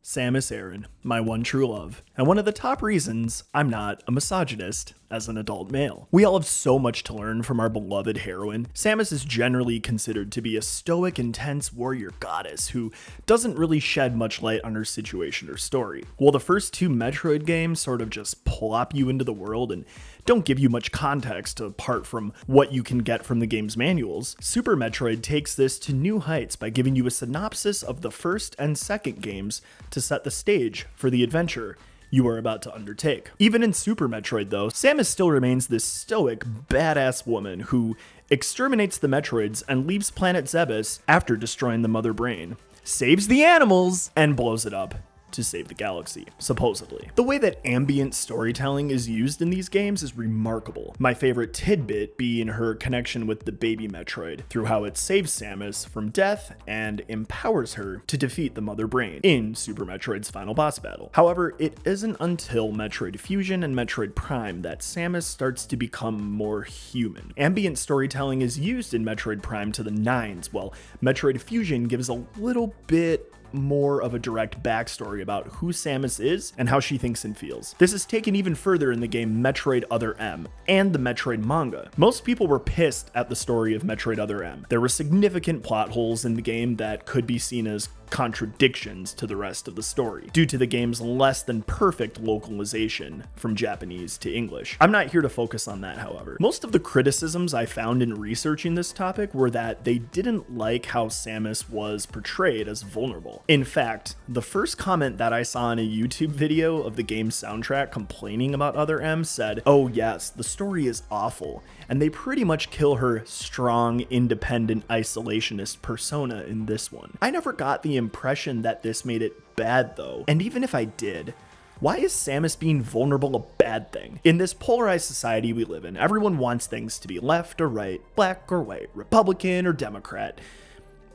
Samus Aran, my one true love, and one of the top reasons I'm not a misogynist as an adult male. We all have so much to learn from our beloved heroine. Samus is generally considered to be a stoic, intense warrior goddess who doesn't really shed much light on her situation or story. While the first two Metroid games sort of just plop you into the world and don't give you much context apart from what you can get from the game's manuals, Super Metroid takes this to new heights by giving you a synopsis of the first and second games to set the stage for the adventure you are about to undertake. Even in Super Metroid though, Samus still remains this stoic, badass woman who exterminates the Metroids and leaves planet Zebes after destroying the Mother Brain, saves the animals, and blows it up to save the galaxy, supposedly. The way that ambient storytelling is used in these games is remarkable. My favorite tidbit being her connection with the baby Metroid, through how it saves Samus from death and empowers her to defeat the Mother Brain in Super Metroid's final boss battle. However, it isn't until Metroid Fusion and Metroid Prime that Samus starts to become more human. Ambient storytelling is used in Metroid Prime to the nines, while Metroid Fusion gives a little bit more of a direct backstory about who Samus is and how she thinks and feels. This is taken even further in the game Metroid Other M and the Metroid manga. Most people were pissed at the story of Metroid Other M. There were significant plot holes in the game that could be seen as contradictions to the rest of the story, due to the game's less than perfect localization from Japanese to English. I'm not here to focus on that, however. Most of the criticisms I found in researching this topic were that they didn't like how Samus was portrayed as vulnerable. In fact, the first comment that I saw in a YouTube video of the game's soundtrack complaining about Other M said, "Oh yes, the story is awful, and they pretty much kill her strong, independent, isolationist persona in this one." I never got the impression that this made it bad though, and even if I did, why is Samus being vulnerable a bad thing? In this polarized society we live in, everyone wants things to be left or right, black or white, Republican or Democrat.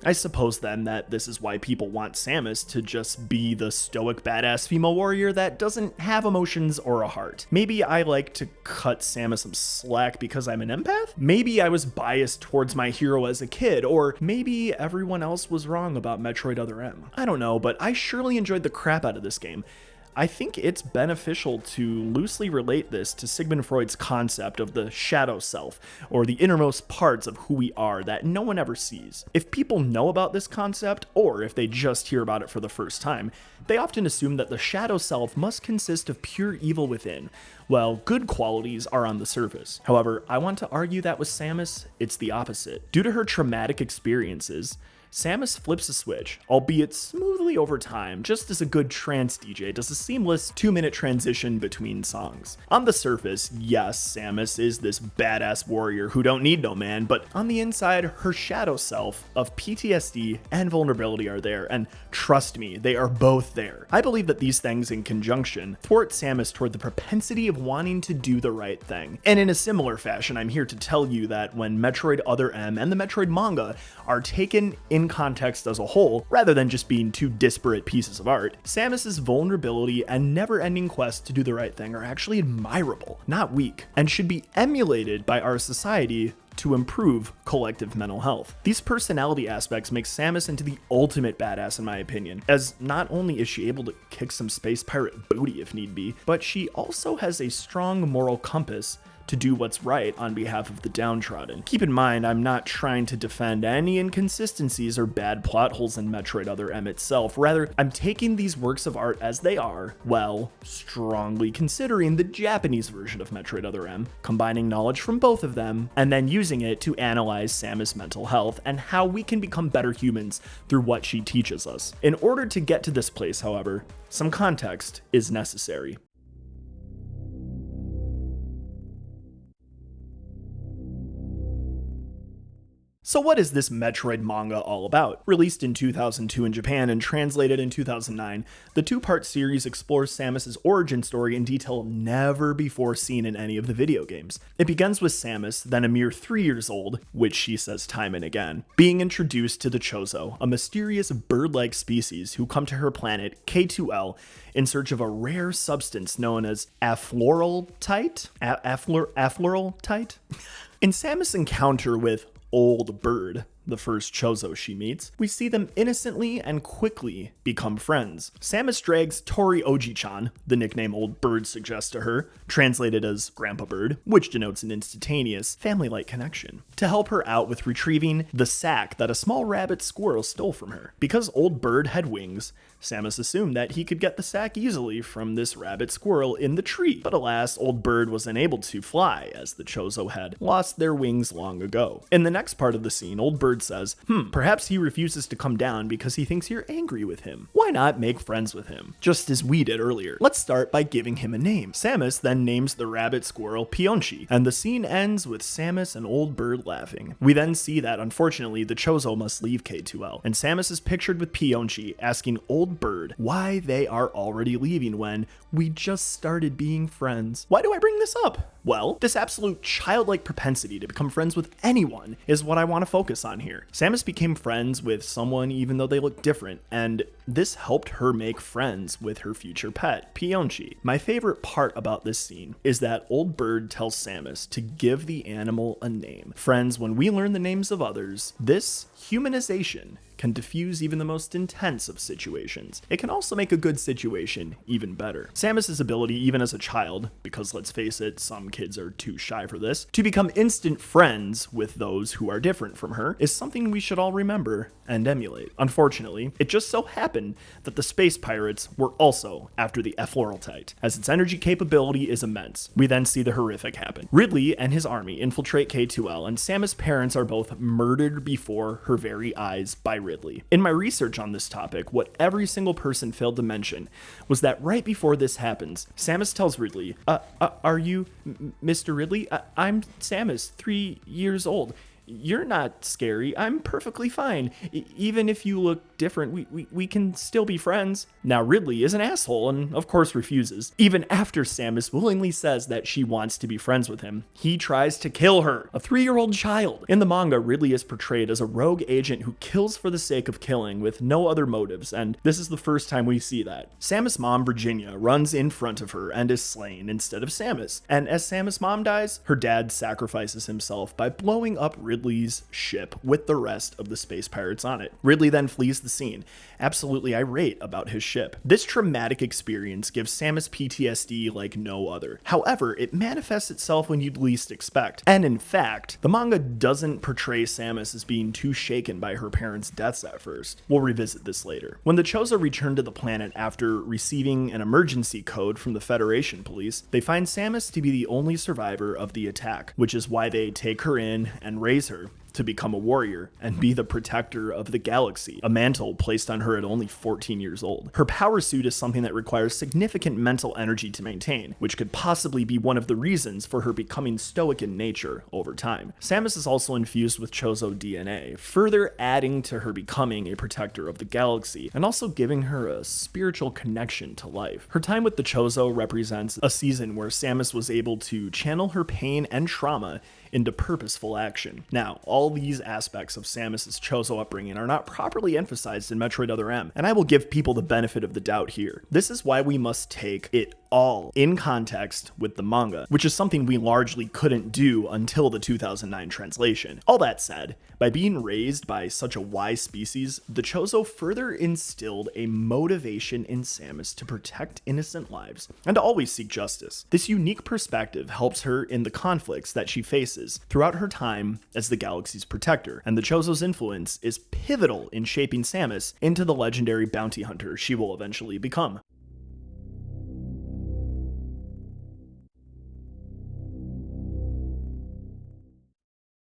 I suppose then that this is why people want Samus to just be the stoic badass female warrior that doesn't have emotions or a heart. Maybe I like to cut Samus some slack because I'm an empath? Maybe I was biased towards my hero as a kid, or maybe everyone else was wrong about Metroid Other M. I don't know, but I surely enjoyed the crap out of this game. I think it's beneficial to loosely relate this to Sigmund Freud's concept of the shadow self, or the innermost parts of who we are that no one ever sees. If people know about this concept, or if they just hear about it for the first time, they often assume that the shadow self must consist of pure evil within, while good qualities are on the surface. However, I want to argue that with Samus, it's the opposite. Due to her traumatic experiences, Samus flips a switch, albeit smoothly over time, just as a good trance DJ does a seamless 2-minute transition between songs. On the surface, yes, Samus is this badass warrior who don't need no man, but on the inside, her shadow self of PTSD and vulnerability are there, and trust me, they are both there. I believe that these things in conjunction thwart Samus toward the propensity of wanting to do the right thing. And in a similar fashion, I'm here to tell you that when Metroid Other M and the Metroid manga are taken in context as a whole, rather than just being two disparate pieces of art, Samus's vulnerability and never-ending quest to do the right thing are actually admirable, not weak, and should be emulated by our society to improve collective mental health. These personality aspects make Samus into the ultimate badass in my opinion, as not only is she able to kick some space pirate booty if need be, but she also has a strong moral compass to do what's right on behalf of the downtrodden. Keep in mind, I'm not trying to defend any inconsistencies or bad plot holes in Metroid Other M itself. Rather, I'm taking these works of art as they are, while strongly considering the Japanese version of Metroid Other M, combining knowledge from both of them, and then using it to analyze Samus' mental health and how we can become better humans through what she teaches us. In order to get to this place, however, some context is necessary. So what is this Metroid manga all about? Released in 2002 in Japan and translated in 2009, the two-part series explores Samus' origin story in detail never before seen in any of the video games. It begins with Samus, then a mere 3 years old, which she says time and again, being introduced to the Chozo, a mysterious bird-like species who come to her planet, K2L, in search of a rare substance known as affluoraltite? Affluoraltite? In Samus' encounter with Old Bird, the first Chozo she meets, we see them innocently and quickly become friends. Samus drags Tori Oji-chan, the nickname Old Bird suggests to her, translated as Grandpa Bird, which denotes an instantaneous, family-like connection, to help her out with retrieving the sack that a small rabbit squirrel stole from her. Because Old Bird had wings, Samus assumed that he could get the sack easily from this rabbit squirrel in the tree, but alas, Old Bird was unable to fly as the Chozo had lost their wings long ago. In the next part of the scene, Old Bird says, perhaps he refuses to come down because he thinks you're angry with him. Why not make friends with him? Just as we did earlier. Let's start by giving him a name. Samus then names the rabbit squirrel Pionchi, and the scene ends with Samus and Old Bird laughing. We then see that unfortunately the Chozo must leave K2L, and Samus is pictured with Pionchi asking Old Bird why they are already leaving when we just started being friends. Why do I bring this up? Well, this absolute childlike propensity to become friends with anyone is what I want to focus on here. Samus became friends with someone even though they look different, and this helped her make friends with her future pet, Pionchi. My favorite part about this scene is that Old Bird tells Samus to give the animal a name. Friends, when we learn the names of others, this humanization can diffuse even the most intense of situations. It can also make a good situation even better. Samus's ability, even as a child, because let's face it, some kids are too shy for this, to become instant friends with those who are different from her is something we should all remember and emulate. Unfortunately, it just so happened that the space pirates were also after the F-Loreltite, as its energy capability is immense. We then see the horrific happen. Ridley and his army infiltrate K2L, and Samus' parents are both murdered before her very eyes by Ridley. In my research on this topic, what every single person failed to mention was that right before this happens, Samus tells Ridley, are you Mr. Ridley? I'm Samus, 3 years old. You're not scary. I'm perfectly fine. Even if you look different, we can still be friends. Now Ridley is an asshole and of course refuses. Even after Samus willingly says that she wants to be friends with him, he tries to kill her, a 3-year-old child. In the manga, Ridley is portrayed as a rogue agent who kills for the sake of killing with no other motives, and this is the first time we see that. Samus' mom, Virginia, runs in front of her and is slain instead of Samus. And as Samus' mom dies, her dad sacrifices himself by blowing up Ridley's ship with the rest of the space pirates on it. Ridley then flees the scene, absolutely irate about his ship. This traumatic experience gives Samus PTSD like no other. However, it manifests itself when you'd least expect. And in fact, the manga doesn't portray Samus as being too shaken by her parents' deaths at first. We'll revisit this later. When the Chozo return to the planet after receiving an emergency code from the Federation police, they find Samus to be the only survivor of the attack, which is why they take her in and raise her to become a warrior and be the protector of the galaxy, a mantle placed on her at only 14 years old. Her power suit is something that requires significant mental energy to maintain, which could possibly be one of the reasons for her becoming stoic in nature over time. Samus is also infused with Chozo DNA, further adding to her becoming a protector of the galaxy, and also giving her a spiritual connection to life. Her time with the Chozo represents a season where Samus was able to channel her pain and trauma into purposeful action. Now, all these aspects of Samus's Chozo upbringing are not properly emphasized in Metroid Other M, and I will give people the benefit of the doubt here. This is why we must take it all in context with the manga, which is something we largely couldn't do until the 2009 translation. All that said, by being raised by such a wise species, the Chozo further instilled a motivation in Samus to protect innocent lives and to always seek justice. This unique perspective helps her in the conflicts that she faces throughout her time as the galaxy's protector, and the Chozo's influence is pivotal in shaping Samus into the legendary bounty hunter she will eventually become.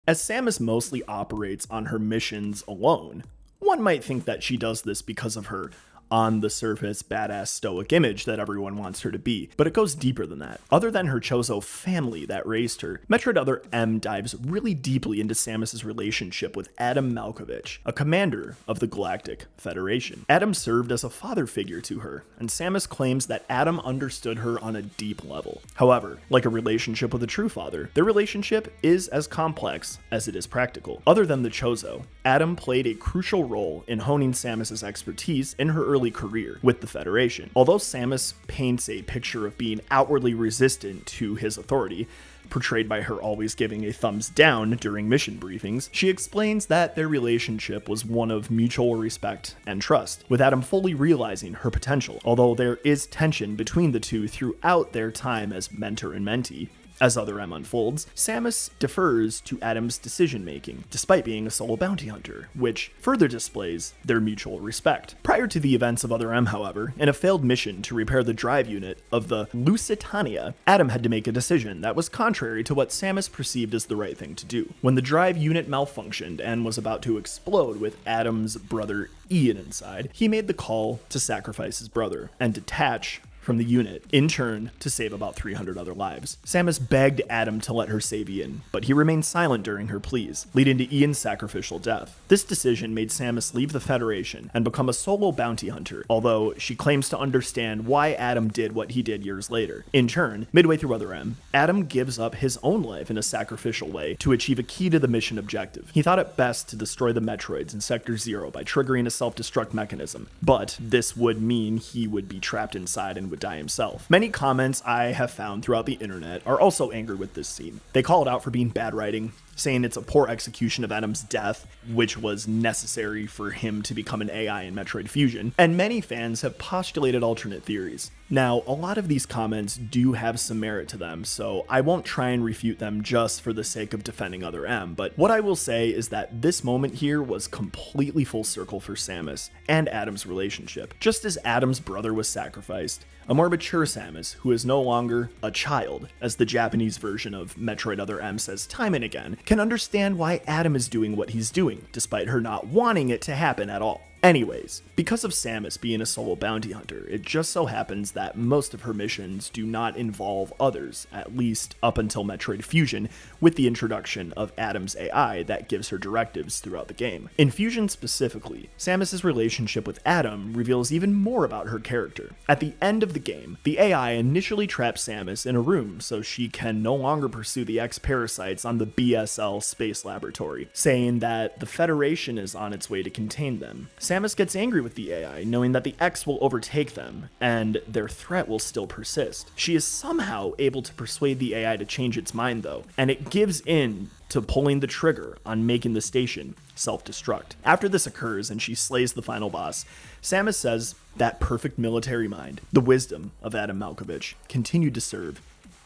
As Samus mostly operates on her missions alone, one might think that she does this because of her on-the-surface badass stoic image that everyone wants her to be, but it goes deeper than that. Other than her Chozo family that raised her, Metroid Other M dives really deeply into Samus's relationship with Adam Malkovich, a commander of the Galactic Federation. Adam served as a father figure to her, and Samus claims that Adam understood her on a deep level. However, like a relationship with a true father, their relationship is as complex as it is practical. Other than the Chozo, Adam played a crucial role in honing Samus's expertise in her early career with the Federation. Although Samus paints a picture of being outwardly resistant to his authority, portrayed by her always giving a thumbs down during mission briefings, she explains that their relationship was one of mutual respect and trust, with Adam fully realizing her potential, although there is tension between the two throughout their time as mentor and mentee. As Other M unfolds, Samus defers to Adam's decision-making, despite being a solo bounty hunter, which further displays their mutual respect. Prior to the events of Other M, however, in a failed mission to repair the drive unit of the Lusitania, Adam had to make a decision that was contrary to what Samus perceived as the right thing to do. When the drive unit malfunctioned and was about to explode with Adam's brother Ian inside, he made the call to sacrifice his brother and detach from the unit, in turn to save about 300 other lives. Samus begged Adam to let her save Ian, but he remained silent during her pleas, leading to Ian's sacrificial death. This decision made Samus leave the Federation and become a solo bounty hunter, although she claims to understand why Adam did what he did years later. In turn, midway through Other M, Adam gives up his own life in a sacrificial way to achieve a key to the mission objective. He thought it best to destroy the Metroids in Sector 0 by triggering a self-destruct mechanism, but this would mean he would be trapped inside and would die himself. Many comments I have found throughout the internet are also angry with this scene. They call it out for being bad writing, saying it's a poor execution of Adam's death, which was necessary for him to become an AI in Metroid Fusion, and many fans have postulated alternate theories. Now, a lot of these comments do have some merit to them, so I won't try and refute them just for the sake of defending Other M, but what I will say is that this moment here was completely full circle for Samus and Adam's relationship. Just as Adam's brother was sacrificed, a more mature Samus, who is no longer a child, as the Japanese version of Metroid Other M says time and again, can understand why Adam is doing what he's doing, despite her not wanting it to happen at all. Anyways, because of Samus being a solo bounty hunter, it just so happens that most of her missions do not involve others, at least up until Metroid Fusion, with the introduction of Adam's AI that gives her directives throughout the game. In Fusion specifically, Samus's relationship with Adam reveals even more about her character. At the end of the game, the AI initially traps Samus in a room so she can no longer pursue the X-parasites on the BSL space laboratory, saying that the Federation is on its way to contain them. Samus gets angry with the AI, knowing that the X will overtake them, and their threat will still persist. She is somehow able to persuade the AI to change its mind though, and it gives in to pulling the trigger on making the station self-destruct. After this occurs and she slays the final boss, Samus says that perfect military mind, the wisdom of Adam Malkovich, continued to serve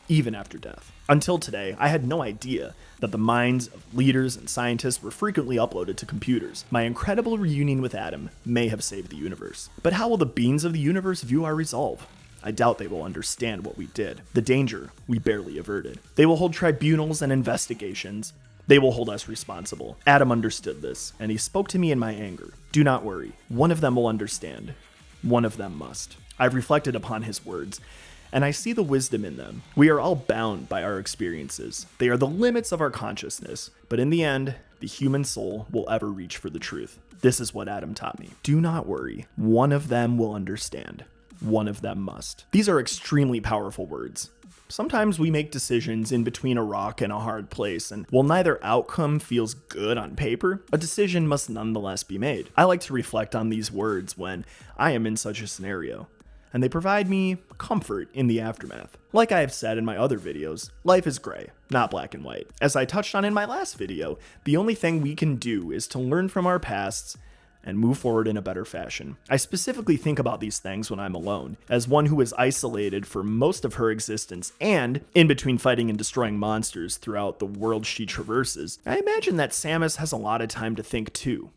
even after death. Until today, I had no idea that the minds of leaders and scientists were frequently uploaded to computers. My incredible reunion with Adam may have saved the universe. But how will the beings of the universe view our resolve? I doubt they will understand what we did, the danger we barely averted. They will hold tribunals and investigations. They will hold us responsible. Adam understood this, and he spoke to me in my anger. Do not worry. One of them will understand. One of them must. I've reflected upon his words, and I see the wisdom in them. We are all bound by our experiences. They are the limits of our consciousness, but in the end, the human soul will ever reach for the truth. This is what Adam taught me. Do not worry. One of them will understand. One of them must. These are extremely powerful words. Sometimes we make decisions in between a rock and a hard place, and while neither outcome feels good on paper, a decision must nonetheless be made. I like to reflect on these words when I am in such a scenario, and they provide me comfort in the aftermath. Like I have said in my other videos, life is gray, not black and white. As I touched on in my last video, the only thing we can do is to learn from our pasts and move forward in a better fashion. I specifically think about these things when I'm alone, as one who is isolated for most of her existence and in between fighting and destroying monsters throughout the world she traverses. I imagine that Samus has a lot of time to think too.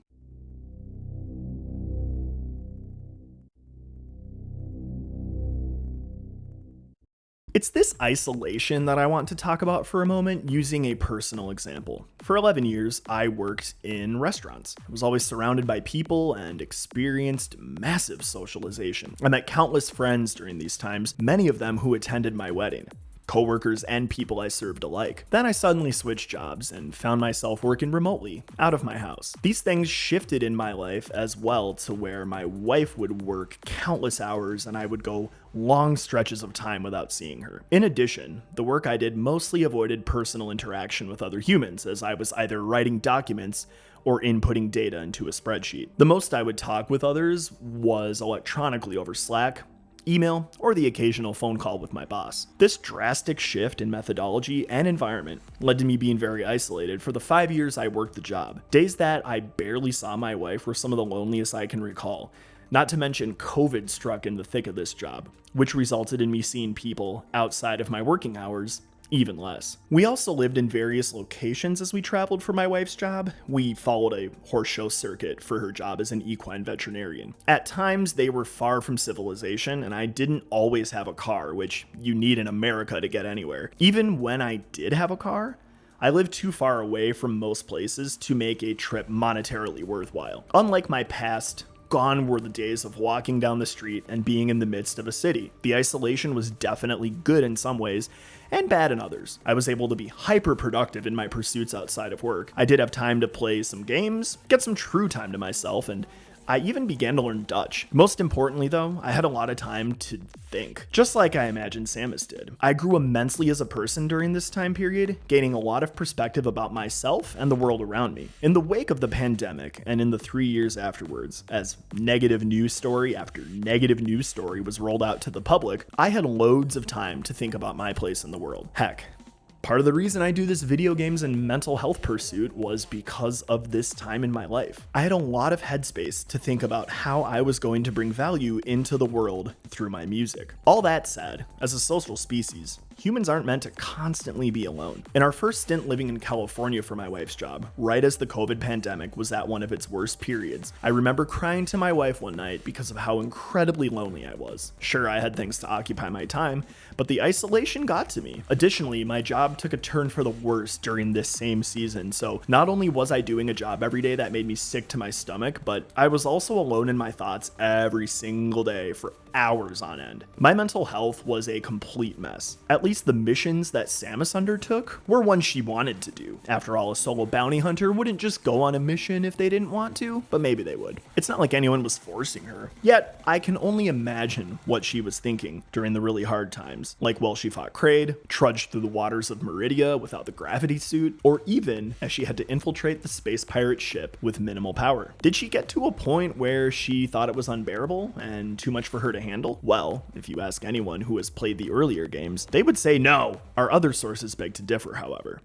It's this isolation that I want to talk about for a moment using a personal example. For 11 years, I worked in restaurants. I was always surrounded by people and experienced massive socialization. I met countless friends during these times, many of them who attended my wedding. Coworkers and people I served alike. Then I suddenly switched jobs and found myself working remotely, out of my house. These things shifted in my life as well to where my wife would work countless hours and I would go long stretches of time without seeing her. In addition, the work I did mostly avoided personal interaction with other humans, as I was either writing documents or inputting data into a spreadsheet. The most I would talk with others was electronically over Slack, email, or the occasional phone call with my boss. This drastic shift in methodology and environment led to me being very isolated for the 5 years I worked the job. Days that I barely saw my wife were some of the loneliest I can recall. Not to mention COVID struck in the thick of this job, which resulted in me seeing people outside of my working hours even less. We also lived in various locations as we traveled for my wife's job. We followed a horse show circuit for her job as an equine veterinarian. At times, they were far from civilization, and I didn't always have a car, which you need in America to get anywhere. Even when I did have a car, I lived too far away from most places to make a trip monetarily worthwhile. Unlike my past, gone were the days of walking down the street and being in the midst of a city. The isolation was definitely good in some ways, and bad in others. I was able to be hyper productive in my pursuits outside of work. I did have time to play some games, get some true time to myself, and I even began to learn Dutch. Most importantly though, I had a lot of time to think, just like I imagine Samus did. I grew immensely as a person during this time period, gaining a lot of perspective about myself and the world around me. In the wake of the pandemic, and in the 3 years afterwards, as negative news story after negative news story was rolled out to the public, I had loads of time to think about my place in the world. Heck, part of the reason I do this video games and mental health pursuit was because of this time in my life. I had a lot of headspace to think about how I was going to bring value into the world through my music. All that said, as a social species, humans aren't meant to constantly be alone. In our first stint living in California for my wife's job, right as the COVID pandemic was at one of its worst periods, I remember crying to my wife one night because of how incredibly lonely I was. Sure, I had things to occupy my time, but the isolation got to me. Additionally, my job took a turn for the worse during this same season, so not only was I doing a job every day that made me sick to my stomach, but I was also alone in my thoughts every single day for hours on end. My mental health was a complete mess. At least the missions that Samus undertook were ones she wanted to do. After all, a solo bounty hunter wouldn't just go on a mission if they didn't want to, but maybe they would. It's not like anyone was forcing her. Yet, I can only imagine what she was thinking during the really hard times, like while she fought Kraid, trudged through the waters of Maridia without the gravity suit, or even as she had to infiltrate the space pirate ship with minimal power. Did she get to a point where she thought it was unbearable and too much for her to handle? Well, if you ask anyone who has played the earlier games, they would say no. Our other sources beg to differ, however.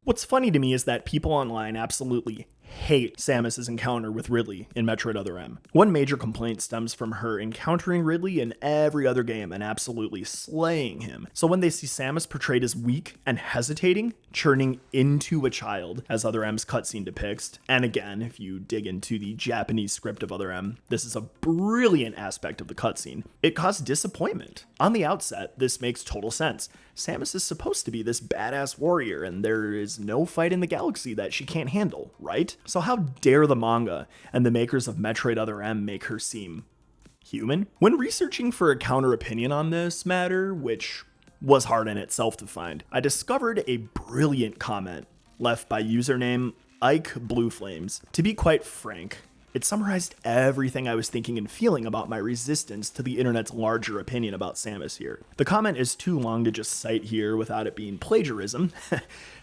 What's funny to me is that people online absolutely hate Samus's encounter with Ridley in Metroid Other M. One major complaint stems from her encountering Ridley in every other game and absolutely slaying him. So when they see Samus portrayed as weak and hesitating, churning into a child, as Other M's cutscene depicts, and again, if you dig into the Japanese script of Other M, this is a brilliant aspect of the cutscene, it caused disappointment. On the outset, this makes total sense. Samus is supposed to be this badass warrior, and there is no fight in the galaxy that she can't handle, right? So how dare the manga and the makers of Metroid Other M make her seem human? When researching for a counter opinion on this matter, which was hard in itself to find, I discovered a brilliant comment left by username Ike Blue Flames. To be quite frank, it summarized everything I was thinking and feeling about my resistance to the internet's larger opinion about Samus here. The comment is too long to just cite here without it being plagiarism,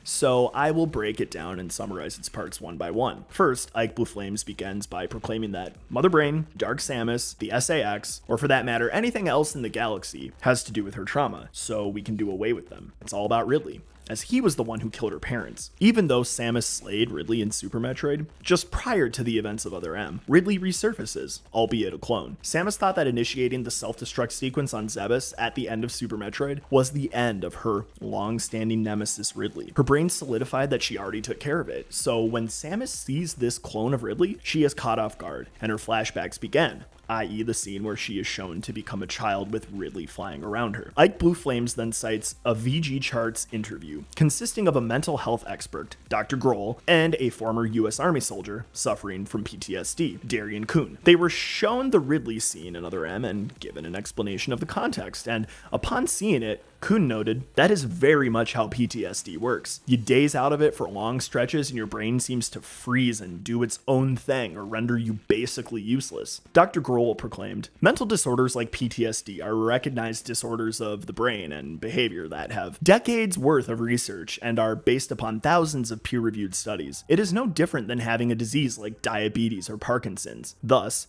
so I will break it down and summarize its parts one by one. First, Ike Blue Flames begins by proclaiming that Mother Brain, Dark Samus, the SAX, or for that matter anything else in the galaxy, has to do with her trauma, so we can do away with them. It's all about Ridley, as he was the one who killed her parents. Even though Samus slayed Ridley in Super Metroid, just prior to the events of Other M, Ridley resurfaces, albeit a clone. Samus thought that initiating the self-destruct sequence on Zebes at the end of Super Metroid was the end of her long-standing nemesis Ridley. Her brain solidified that she already took care of it, so when Samus sees this clone of Ridley, she is caught off guard, and her flashbacks begin, i.e. the scene where she is shown to become a child with Ridley flying around her. Ike Blue Flames then cites a VG Charts interview consisting of a mental health expert, Dr. Grohl, and a former US Army soldier suffering from PTSD, Darian Kuhn. They were shown the Ridley scene in Other M and given an explanation of the context, and upon seeing it, Kuhn noted, that is very much how PTSD works. You daze out of it for long stretches and your brain seems to freeze and do its own thing or render you basically useless. Dr. Grohl Grohl proclaimed, "Mental disorders like PTSD are recognized disorders of the brain and behavior that have decades worth of research and are based upon thousands of peer-reviewed studies. It is no different than having a disease like diabetes or Parkinson's. Thus,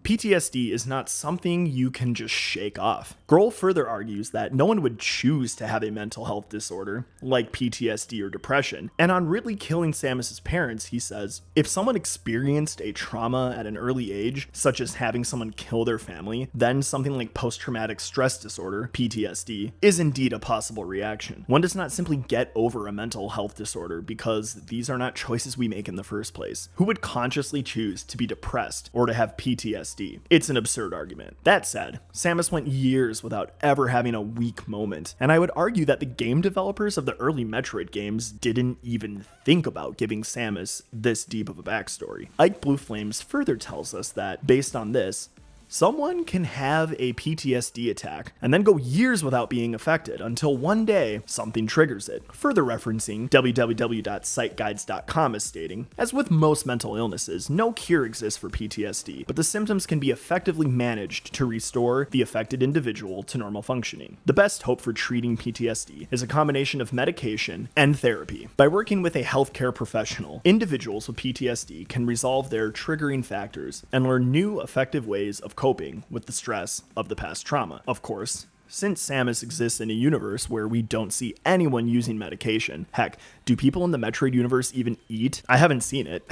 PTSD is not something you can just shake off." Grohl further argues that no one would choose to have a mental health disorder, like PTSD or depression, and on Ridley killing Samus's parents, he says, "If someone experienced a trauma at an early age, such as having someone kill their family, then something like post-traumatic stress disorder, PTSD, is indeed a possible reaction. One does not simply get over a mental health disorder because these are not choices we make in the first place. Who would consciously choose to be depressed or to have PTSD? It's an absurd argument." That said, Samus went years without ever having a weak moment, and I would argue that the game developers of the early Metroid games didn't even think about giving Samus this deep of a backstory. Ike Blue Flames further tells us that, based on this, someone can have a PTSD attack and then go years without being affected until one day something triggers it. Further referencing www.siteguides.com as stating, "As with most mental illnesses, no cure exists for PTSD, but the symptoms can be effectively managed to restore the affected individual to normal functioning. The best hope for treating PTSD is a combination of medication and therapy. By working with a healthcare professional, individuals with PTSD can resolve their triggering factors and learn new effective ways of coping with the stress of the past trauma." Of course, since Samus exists in a universe where we don't see anyone using medication, heck, do people in the Metroid universe even eat? I haven't seen it.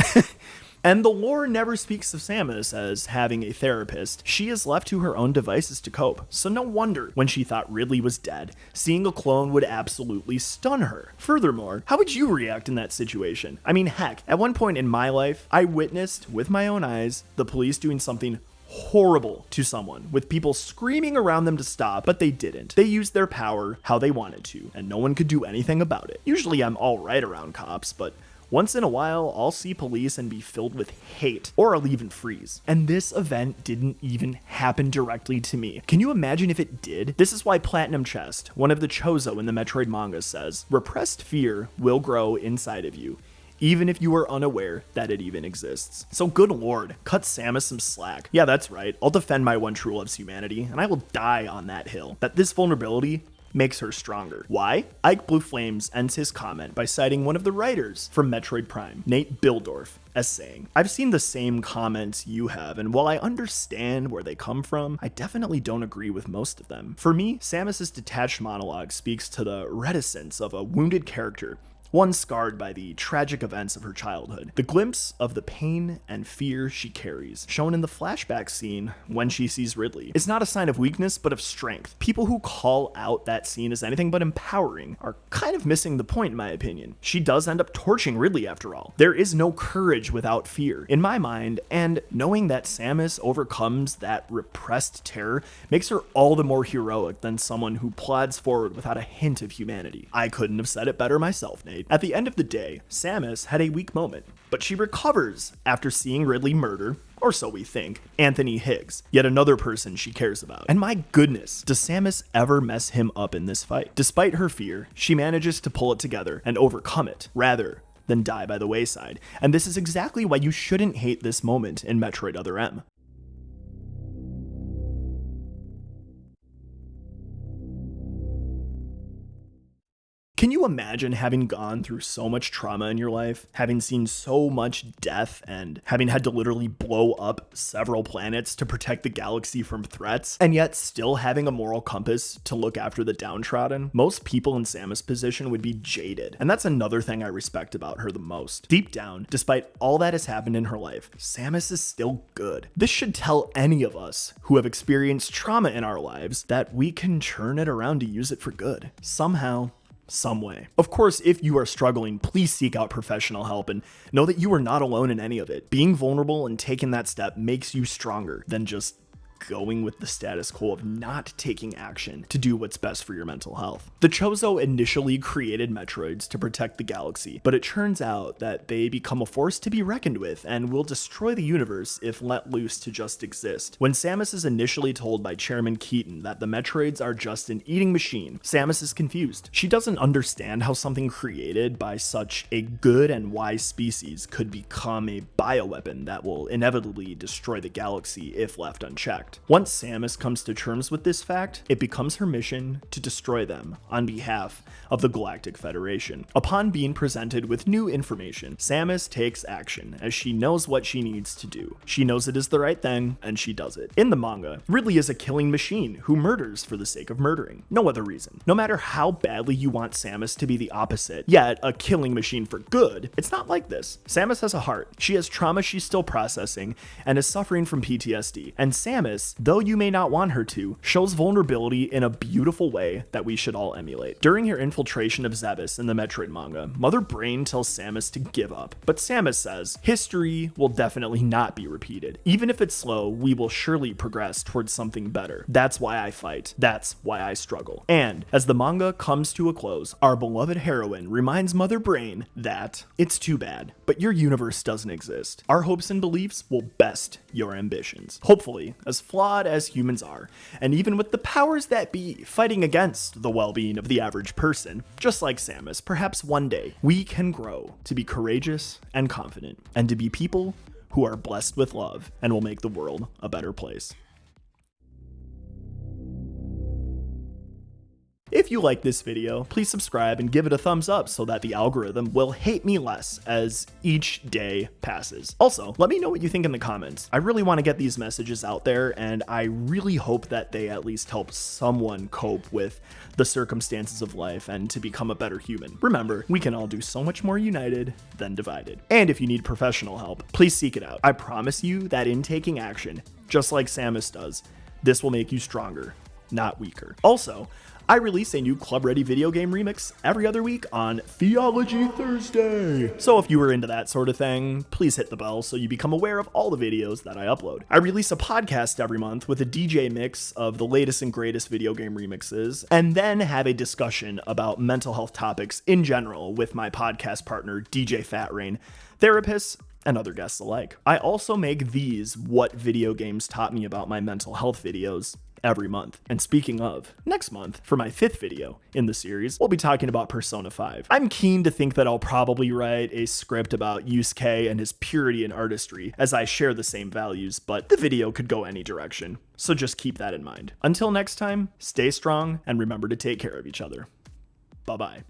And the lore never speaks of Samus as having a therapist. She is left to her own devices to cope, so no wonder when she thought Ridley was dead, seeing a clone would absolutely stun her. Furthermore, how would you react in that situation? I mean, heck, at one point in my life, I witnessed with my own eyes the police doing something horrible to someone, with people screaming around them to stop, but they didn't. They used their power how they wanted to, and no one could do anything about it. Usually I'm all right around cops, but once in a while, I'll see police and be filled with hate, or I'll even freeze. And this event didn't even happen directly to me. Can you imagine if it did? This is why Platinum Chest, one of the Chozo in the Metroid manga, says, "Repressed fear will grow inside of you, even if you are unaware that it even exists." So good lord, cut Samus some slack. Yeah, that's right, I'll defend my one true love's humanity, and I will die on that hill. That this vulnerability makes her stronger. Why? Ike Blue Flames ends his comment by citing one of the writers from Metroid Prime, Nate Bildorf, as saying, "I've seen the same comments you have, and while I understand where they come from, I definitely don't agree with most of them. For me, Samus's detached monologue speaks to the reticence of a wounded character, one scarred by the tragic events of her childhood. The glimpse of the pain and fear she carries, shown in the flashback scene when she sees Ridley, is not a sign of weakness, but of strength. People who call out that scene as anything but empowering are kind of missing the point, in my opinion. She does end up torching Ridley after all. There is no courage without fear, in my mind, and knowing that Samus overcomes that repressed terror makes her all the more heroic than someone who plods forward without a hint of humanity. I couldn't have said it better myself, Nate. At the end of the day, Samus had a weak moment, but she recovers after seeing Ridley murder, or so we think, Anthony Higgs, yet another person she cares about. And my goodness, does Samus ever mess him up in this fight? Despite her fear, she manages to pull it together and overcome it, rather than die by the wayside. And this is exactly why you shouldn't hate this moment in Metroid Other M. Can you imagine having gone through so much trauma in your life, having seen so much death, and having had to literally blow up several planets to protect the galaxy from threats, and yet still having a moral compass to look after the downtrodden? Most people in Samus' position would be jaded, and that's another thing I respect about her the most. Deep down, despite all that has happened in her life, Samus is still good. This should tell any of us who have experienced trauma in our lives that we can turn it around to use it for good. Somehow, some way. Of course, if you are struggling, please seek out professional help and know that you are not alone in any of it. Being vulnerable and taking that step makes you stronger than just going with the status quo, of not taking action to do what's best for your mental health. The Chozo initially created Metroids to protect the galaxy, but it turns out that they become a force to be reckoned with and will destroy the universe if let loose to just exist. When Samus is initially told by Chairman Keaton that the Metroids are just an eating machine, Samus is confused. She doesn't understand how something created by such a good and wise species could become a bioweapon that will inevitably destroy the galaxy if left unchecked. Once Samus comes to terms with this fact, it becomes her mission to destroy them on behalf of the Galactic Federation. Upon being presented with new information, Samus takes action as she knows what she needs to do. She knows it is the right thing, and she does it. In the manga, Ridley is a killing machine who murders for the sake of murdering. No other reason. No matter how badly you want Samus to be the opposite, yet a killing machine for good, it's not like this. Samus has a heart. She has trauma she's still processing and is suffering from PTSD. And Samus, though you may not want her to, shows vulnerability in a beautiful way that we should all emulate. During her infiltration of Zebes in the Metroid manga, Mother Brain tells Samus to give up, but Samus says, history will definitely not be repeated. Even if it's slow, we will surely progress towards something better. That's why I fight. That's why I struggle. And as the manga comes to a close, our beloved heroine reminds Mother Brain that it's too bad, but your universe doesn't exist. Our hopes and beliefs will best your ambitions. Hopefully, as flawed as humans are, and even with the powers that be fighting against the well-being of the average person, just like Samus, perhaps one day we can grow to be courageous and confident, and to be people who are blessed with love and will make the world a better place. If you like this video, please subscribe and give it a thumbs up so that the algorithm will hate me less as each day passes. Also, let me know what you think in the comments. I really want to get these messages out there, and I really hope that they at least help someone cope with the circumstances of life and to become a better human. Remember, we can all do so much more united than divided. And if you need professional help, please seek it out. I promise you that in taking action, just like Samus does, this will make you stronger, not weaker. Also, I release a new Club Ready video game remix every other week on Theology Thursday. So if you were into that sort of thing, please hit the bell so you become aware of all the videos that I upload. I release a podcast every month with a DJ mix of the latest and greatest video game remixes, and then have a discussion about mental health topics in general with my podcast partner, DJ Fat Rain, therapists, and other guests alike. I also make these What Video Games Taught Me About My Mental Health videos every month. And speaking of, next month, for my 5th video in the series, we'll be talking about Persona 5. I'm keen to think that I'll probably write a script about Yusuke and his purity and artistry, as I share the same values, but the video could go any direction. So just keep that in mind. Until next time, stay strong and remember to take care of each other. Bye-bye.